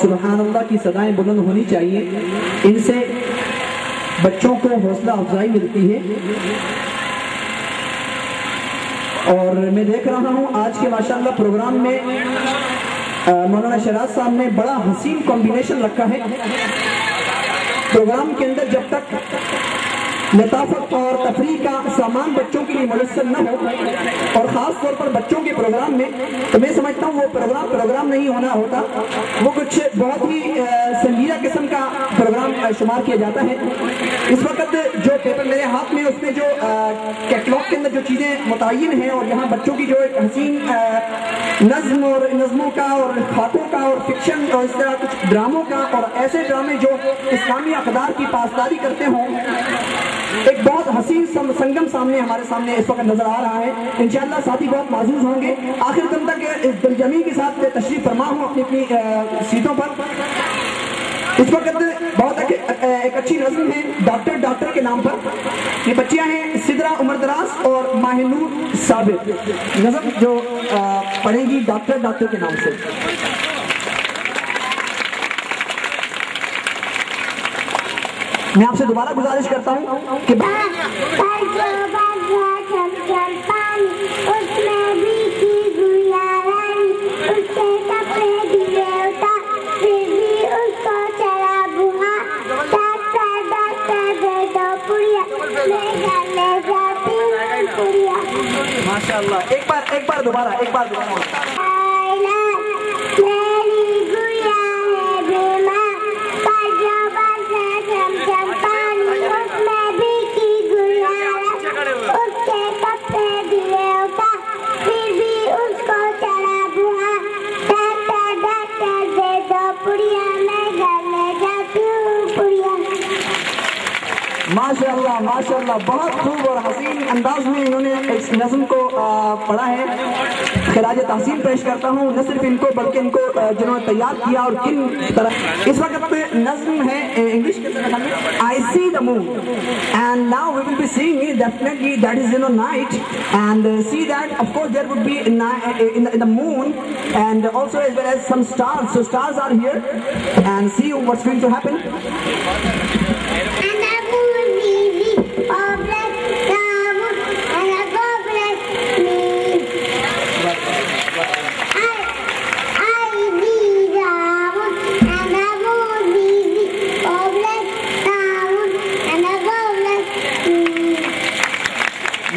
सुबहान अल्लाह की सदाएं बुलंद होनी चाहिए। इनसे बच्चों को हौसला अफजाई मिलती है। और मैं देख रहा हूँ आज के माशाअल्लाह प्रोग्राम में मौलाना शराज साहब ने बड़ा हसीन कॉम्बिनेशन रखा है। प्रोग्राम के अंदर जब तक लताफत और तफरीह का सामान बच्चों के लिए मुयस्सर न हो, और ख़ास तौर पर बच्चों के प्रोग्राम में, तो मैं समझता हूँ वो प्रोग्राम नहीं होना होता, वो कुछ बहुत ही संगीना किस्म का प्रोग्राम शुमार किया जाता है। इस वक्त जो पेपर मेरे हाथ में, उसमें जो कैटलॉग के अंदर जो चीज़ें मुतय्यन हैं, और यहाँ बच्चों की जो एक हसीन नज़्म और नज़्मों का और खातों का और फिक्शन और इस तरह कुछ ड्रामों का, और ऐसे ड्रामे जो इस्लामी अक़दार की पासदारी करते हों, एक बहुत हसीन संगम सामने हमारे सामने इस वक्त नजर आ रहा है। इंशाअल्लाह साथी बहुत माजूज होंगे। आखिर दम तक इस दिलजमी के साथ तशरीफ फरमा हूँ अपनी अपनी सीटों पर। इस वक्त बहुत एक अच्छी नज़्म है डॉक्टर के नाम पर। ये बच्चियां हैं सिदरा उमर दराज और माहिनूर साबिर। नज़्म जो पढ़ेगी डॉक्टर के नाम से। मैं आपसे दोबारा गुजारिश करता हूँ कि माशाअल्लाह एक बार दोबारा माशाअल्लाह बहुत खूब और हसीन अंदाज में इन्होंने इस नज़्म को पढ़ा है। खिराज तहसीन पेश करता हूँ न सिर्फ इनको बल्कि इनको जिन्होंने तैयार किया और किन तरह। इस वक्त नज़्म है इंग्लिश के तरह I see the moon and now we will be seeing it definitely that is night and see that of course there would be in the moon and also as well as some stars, so stars are here and see what's going to happen.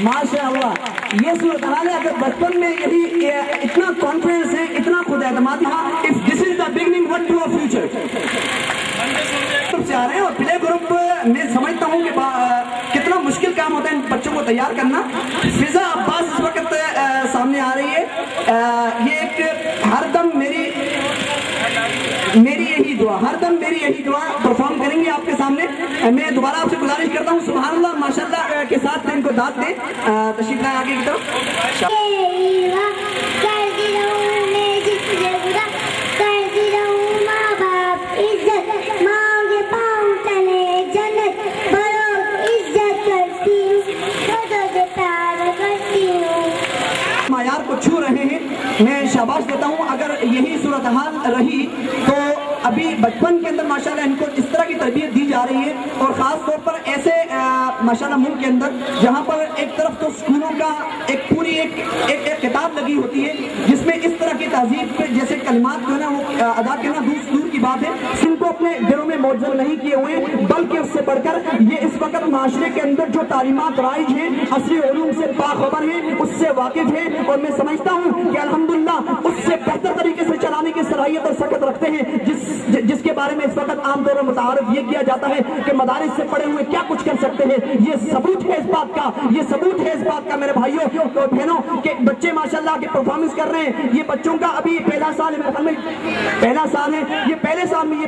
माशाअल्लाह ये सूरत हाल है। अगर बचपन में यदि इतना confidence है, इतना खुद एतमादी, if this is the beginning what to a future से आ रहे हैं। और प्ले ग्रुप में समझता हूँ कि कितना मुश्किल काम होता है इन बच्चों को तैयार करना। फिजा अब्बास इस वक्त सामने आ रही है। ये एक हरदम मेरी यही दुआ परफॉर्म करेंगे आपके सामने। मैं दोबारा आपसे गुजारिश करता हूँ सुभान अल्लाह माशाअल्लाह के साथ इनको दाद दें। तशरीफ लाएं आगे की तरफ। मायार को छू रहे हैं, मैं शाबाश देता हूँ। अगर यही सूरत हाल रही तो अभी बचपन के अंदर माशाल्लाह इनको इस तरह की तरबियत दी जा रही है। और ख़ास तौर पर ऐसे माशाल्लाह मुल्क के अंदर जहाँ पर एक तरफ तो स्कूलों का एक पूरी एक किताब लगी होती है जिसमें इस तरह की तहजीब पे जैसे कलिमात जो है ना वो अदा करना दूर की बात है। इनको अपने दिलों में मौजूद नहीं किए हुए, बल्कि उससे बढ़कर ये इस वक्त माशरे के अंदर जो तालीमात राइज हैं, असली उलूम से बाखबर हैं, उससे वाकिफ हैं। और मैं समझता हूँ कि अल्हम्दुलिल्लाह उससे बेहतर तरीके से चलाने की सलाहियत और सकत रखते हैं, जिसके बारे में इस वक्त आमतौर पर मुतारफ ये किया जाता है कि मदारिस से पढ़े हुए क्या कुछ कर सकते हैं। ये सबूत है इस बात का मेरे भाइयों और बहनों के बच्चे माशाल्लाह के परफॉर्मेंस कर रहे हैं। ये बच्चों का अभी पहला साल है, ये पहले साल में ये